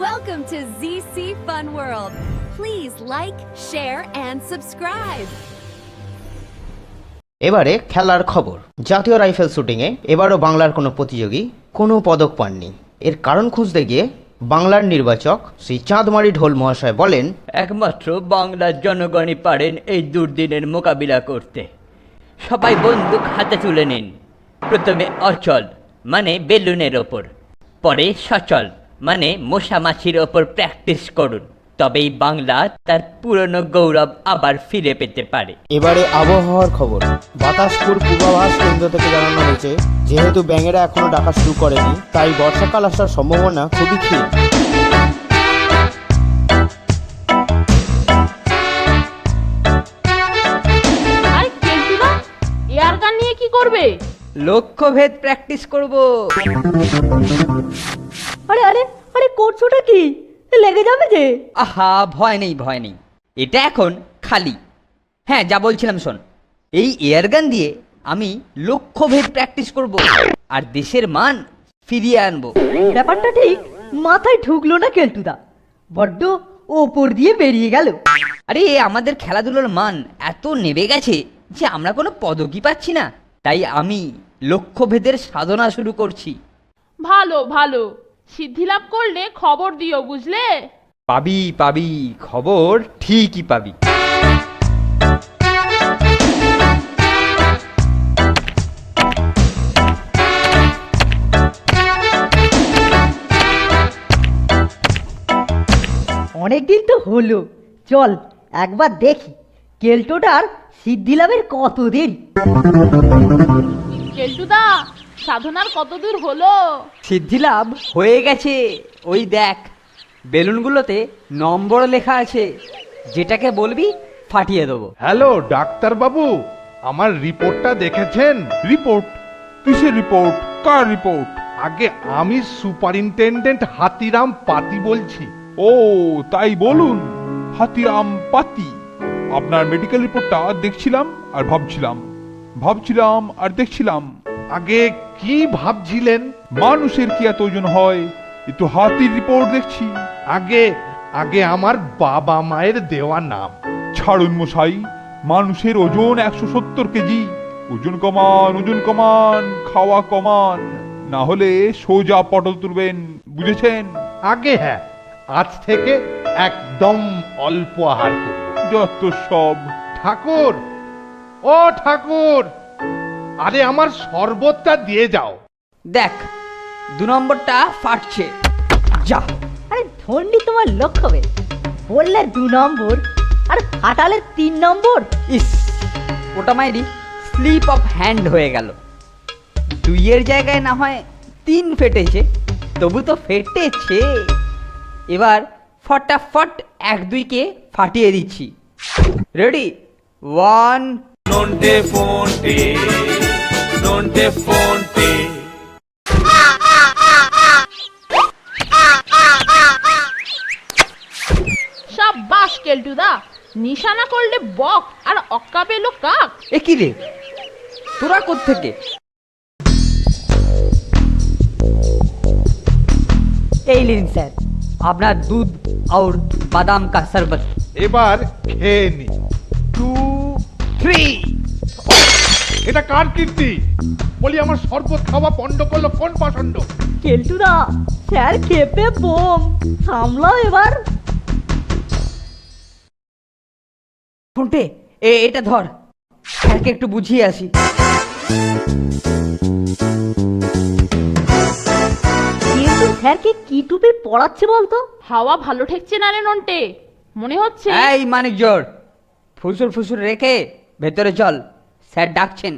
Welcome to ZC Fun World. Please like, share, and subscribe. এবারে খেলার খবর। জাতীয় রাইফেল শুটিংয়ে এবারও বাংলার কোনো প্রতিযোগী কোনো পদক পাননি। এর কারণ খুঁজতে গিয়ে বাংলার নির্বাচক শ্রী চাঁদমারি ঢোল মহাশয় বলেন, একমাত্র বাংলার জনগণই পারেন এই দুর্দিনের মোকাবিলা করতে। সবাই বন্দুক হাতে তুলে নিন। প্রথমে অচল মানে বেলুনের ওপর, পরে সচল মানে মশা মাছির ওপর প্র্যাকটিস করুন, তবেই বাংলা তার পুরনো গৌরব আবার ফিরে পেতে পারে। এবারে আবহাওয়ার খবর। বাতাসপুর পূর্বাভাস কেন্দ্র থেকে জানানো হয়েছে, যেহেতু ব্যাঙেরা এখনো ডাকা শুরু করেনি, তাই বর্ষাকাল আসার সম্ভাবনা খুবই ক্ষীণ। এয়ার গান নিয়ে কি করবে? লক্ষ্যভেদ প্র্যাকটিস করব। আরে আরে আরে করছোটা কি? লেগে যাবে যে। আহা, ভয় নেই ভয় নেই, এটা এখন খালি। হ্যাঁ, যা বলছিলাম শোন, এই এয়ারগান দিয়ে আমি লক্ষ্যভেদ প্র্যাকটিস করব আর দেশের মান ফিরিয়ে আনবো। ব্যাপারটা ঠিক মাথায় ঢুকলো না কেলটুদা, বড্ড ওপর দিয়ে বেরিয়ে গেল। আরে আমাদের খেলাধুলার মান এত নেমে গেছে যে আমরা কোনো পদকই পাচ্ছি না, তাই আমি লক্ষ্যভেদের সাধনা শুরু করছি। ভালো ভালো, সিদ্ধি লাভ করলে খবর দিও, বুঝলে? পাবি পাবি, খবর ঠিকই পাবি। অনেকদিন তো হলো, চল একবার দেখি কেলটোটার সিদ্ধি লাভের কত দেরি। কেলটুদা, সাধনার কত দূর হলো? সিদ্ধিলাভ হয়ে গেছে। ওই দেখ, বেলুনগুলোতে নম্বর লেখা আছে, যেটাকে বলবি ফাটিয়ে দেবো। হ্যালো ডাক্তার বাবু, আমার রিপোর্টটা দেখেছেন? রিপোর্ট? কিসের রিপোর্ট? কার রিপোর্ট? আগে আমি সুপারিনটেন্ডেন্ট হাতিরাম পাতি বলছি। ও তাই বলুন, হাতিরাম পাতি। আপনার মেডিকেল রিপোর্টটা দেখছিলাম আর ভাবছিলাম আর দেখছিলাম। আগে কি ভাবছিলেন? মানুষের কি এত ওজন হয়? এ তো হাতির রিপোর্ট দেখছি। আগে আমার বাবা মায়ের দেওয়া নাম। ছাড়ুন মশাই, মানুষের ওজন 170 কেজি। ওজন কমান, খাওয়া কমান, না হলে সোজা পটল তুলবেন, বুঝেছেন? আগে হ্যাঁ, আজ থেকে একদম অল্প আহার করব। যত সব। ঠাকুর, ও ঠাকুর, আরে আমার শরবতটা দিয়ে যাও। দেখ, 2 নম্বরটা ফাটছে, যা। আরে ধন্যি তোমার লক্ষ্যভেদ, বললে 2 নম্বর আর ফাটালে 3 নম্বর। ইস, ওটা মাইরি স্লিপ অফ হ্যান্ড হয়ে গেল। 2-এর জায়গায় না হয় 3 ফেটেছে, তবু তো ফেটেছে। এবার ফটাফট 1-2কে ফাটিয়ে দিচ্ছি। রেডি? 1 non te fonte সাব্বাস কেলটুদা, নিশানা করলে বক আর অক্কা পেলো কাক। এ কি রে, তোরা কোত্থেকে? এই লিন স্যার, আপনার দুধ और বাদাম কা শরবত। এবার খেয়ে নি। 2, 3। এটা কার কীর্তি? বলি আমার শরবত খাওয়া পণ্ড করলো কোন পাষণ্ড? কেলটুদা স্যার খেপে বোম, সামলাও এবার। ফোনটে, এটা ধর, স্যারকে একটু বুঝিয়ে আসি। কিন্তু স্যারকে কি টুপি পড়াচ্ছে বলতো? হাওয়া ভালো ঠেকছে না রে নন্টে, মনে হচ্ছে। এই মানিক জোর, ফুসুর রেখে ভেতরে চল, স্যার ডাকছেন।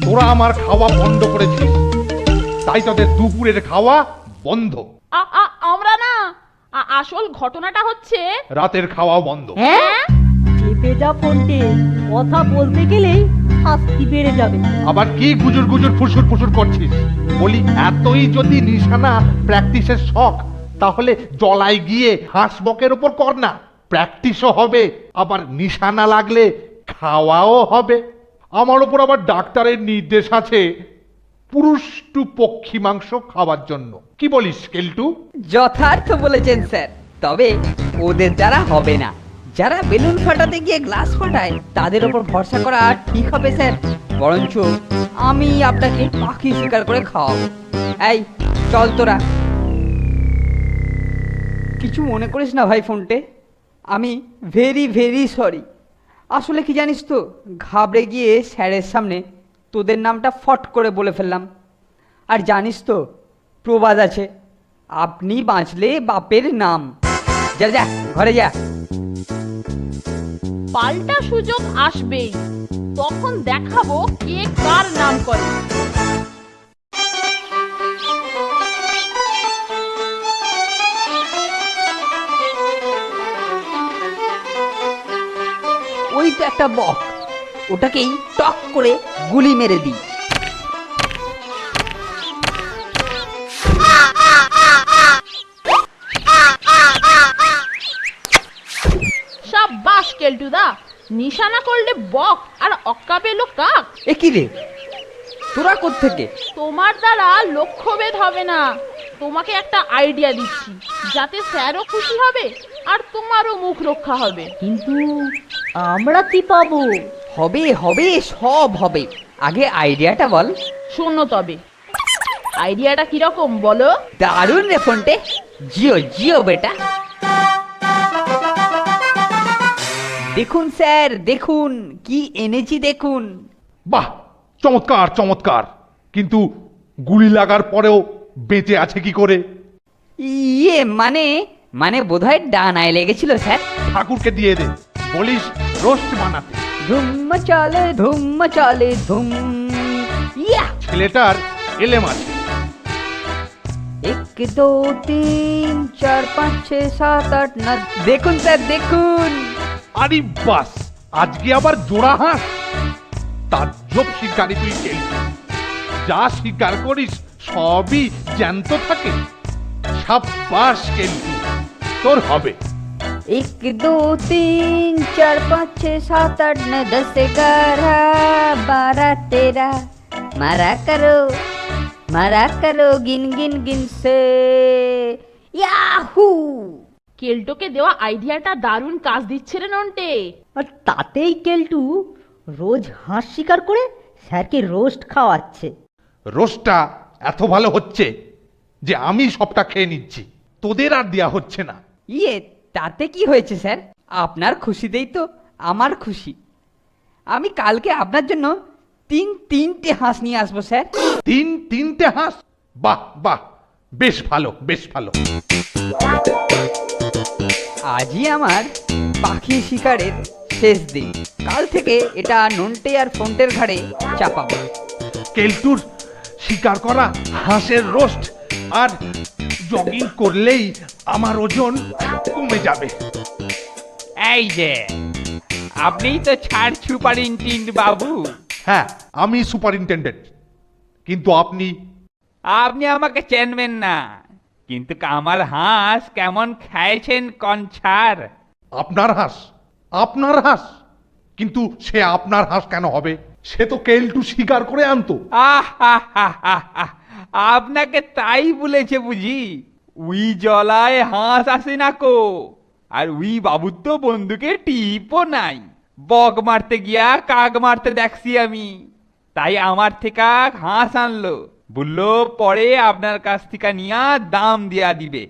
তোরা আমার খাওয়া বন্ধ করেছিস, তাই তোদের দুপুরের খাওয়া বন্ধ। আমরা না, আসল ঘটনাটা হচ্ছে রাতের খাওয়াও বন্ধ। হ্যাঁ, চেপে যা ফোনটে, কথা বলতে গেলে শাস্তি বেড়ে যাবে। আবার কি গুজুর ফুসুর করছিস? বলি এতই যদি নিশানা প্র্যাকটিসের শখ, তাহলে জলায় গিয়ে হাঁস বকের ওপর কর না, প্র্যাকটিসও হবে, আবার নিশানা লাগলে খাওয়াও হবে। আমার ওপর আবার ডাক্তারের নির্দেশ আছে, পুরুষ্টু পক্ষী মাংস খাওয়ার জন্য। কি বলিস কেলটু? যথার্থ বলেছেন স্যার, তবে ওদের দ্বারা হবে না। যারা বেলুন ফাটাতে গিয়ে গ্লাস ফাটায় তাদের ওপর ভরসা করা ঠিক হবে স্যার। বরঞ্চ আমি আপনাকে পাখি শিকার করে খাওয়াবো। এই চল তোরা। কিছু মনে করিস না ভাই ফোনটে, আমি ভেরি ভেরি সরি। আসলে কি জানিস তো, ঘাবড়ে গিয়ে স্যারের সামনে তোদের নামটা ফট করে বলে ফেললাম। আর জানিস তো প্রবাদ আছে, আপনি বাঁচলে বাপের নাম। যা যা ঘরে যা। পাল্টা সুযোগ আসবেই, তখন দেখাবো কে কার নাম করে। ওই তো একটা বক, ওটাকেই টক করে গুলি মেরে দিই। সাব্বাস কেলটুদা, নিশানা করলে বক আর অক্কা পেল কাক। এ কি রে, তোরা কোত্থেকে? তোমার দ্বারা লক্ষ্যভেদ হবে না। তোমাকে একটা আইডিয়া দিচ্ছি, যাতে স্যারও খুশি হবে আর তোমারও মুখ রক্ষা হবে। কিন্তু আমরা কি পাবো? হবে হবে, সব হবে। আগে আইডিয়াটা বল। শোনো তবে, আইডিয়াটা কিরকম বলো? দারুণ রে ফোনটে, জিও জিও বেটা। দেখুন স্যার, দেখুন কি এনেছি দেখুন। বাহ, চমৎকার চমৎকার। কিন্তু গুলি লাগার পরেও বেঁচে আছে কি করে? ইয়ে মানে মানে বোধহয় ডানায় লেগেছিল স্যার। ঠাকুরকে দিয়ে দে, বলিস রোস্ট বানাতে। ধুম চলে ধুম চলে ধুম। ইয়া ছেলেটার এলেম আছে। 1 2 3 4 5 6 7 8 9। দেখুন স্যার দেখুন। আরে বাস, আজকে আবার জোড়া হাঁস। তাজ্জব শিকারি তুই কেলটু। যা শিকার করিস সবই জ্যান্ত থাকে। সাব্বাস কেলটু, তোর হবে। 1 2 3 4 5 6 7 8 9 10 11 12 13। मारा करो गिन गिन गिन से। ইয়াহু! কেলটোকে দেওয়া আইডিয়াটা দারুণ কাজ দিচ্ছে রে নন্টে। আর তাতেই কেলটু রোজ হাঁস শিকার করে স্যারকে রোস্ট খাওয়াচ্ছে। রোস্টটা এত ভালো হচ্ছে যে আমি সবটা খেয়ে নিচ্ছি, তোদের আর দেয়া হচ্ছে না। ইয়ে তাতে কি হয়েছে স্যার? আপনার খুশিতেই তো আমার খুশি। আমি কালকে আপনার জন্য তিনটে হাঁস নিয়ে আসবো স্যার। তিনটে হাঁস? বাহ বাহ, বেশ ভালো বেশ ভালো। আজই আমার পাখি শিকারের শেষ দিন। কাল থেকে এটা নন্টে আর ফোনটের ঘাড়ে চাপাবো। কেলটুর শিকার করা হাঁসের রোস্ট আর জগিং করলেই আমার ওজন কমে যাবে। এই যে আপনিই তো ছাড় সুপারিনটেন্ডেন্ট বাবু। হ্যাঁ, আমি সুপারিনটেন্ডেন্ট, কিন্তু আপনি? আপনি আমাকে চেনবেন না, কিন্তু আমার হাঁস কেমন খাইছেন কনছার। আপনার হাঁস? আপনার হাঁস? কিন্তু সে আপনার হাঁস কেন হবে? সে তো কেলটু শিকার করে আনতো। আপনাকে তাই বলেছে বুঝি? উই জলায় হাঁস আসে না কো। আর উই বাবুর তো বন্দুকে টিপও নাই। বক মারতে গিয়া কাক মারতে দেখছি আমি, তাই আমার থেকে হাঁস আনলো। বললো পরে আপনার কাছ থেকে নিয়া দাম দিয়া দিবে।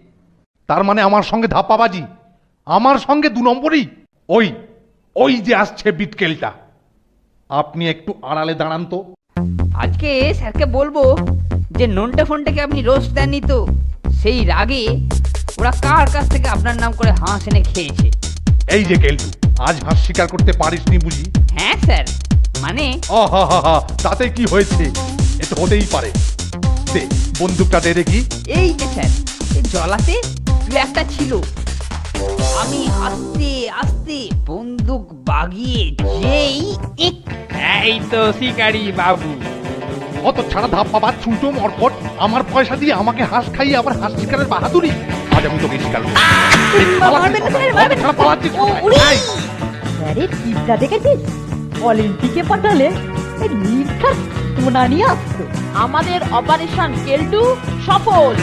তার মানে আমার সঙ্গে ধাপ্পাবাজি, আমার সঙ্গে 2 নম্বরই। ওই যে আসছে বিটকেলটা। আপনি একটু আড়ালে দাঁড়ান তো। আজকে স্যারকে বলবো যে নন্টে ফোনটাকে আপনি রোস্ট দেননি তো। সেই রাগে ওরা কার কাছ থেকে আপনার নাম করে হাঁস এনে খেয়েছে। এই যে কেলটু, আজ হাঁস শিকার করতে পারিসনি বুঝি? হ্যাঁ স্যার, মানে তাতে কি হয়েছে? এ তো হতেই পারে। দে বন্দুকটা দে দেখি। এই যে স্যার, এই জলাতে একটা ছিল। আমি আস্তে আস্তে বন্দুক বাগিয়ে যেই এই তো শিকারি বাবু। অত ছাড়া ধাপ্পাবাজ ছুটো মরকট, আমার পয়সা দিয়ে আমাকে হাঁস খাইয়ে আবার হাঁস শিকারের বাহাদুরি। আজ আমি তোকে শিকার করব। স্যারের চিন্তা দেখেছিস? অলিম্পিকে পাঠালে নির্ঘাত টোনা নিয়ে আসতো। আমাদের অপারেশন কেলটু সফল।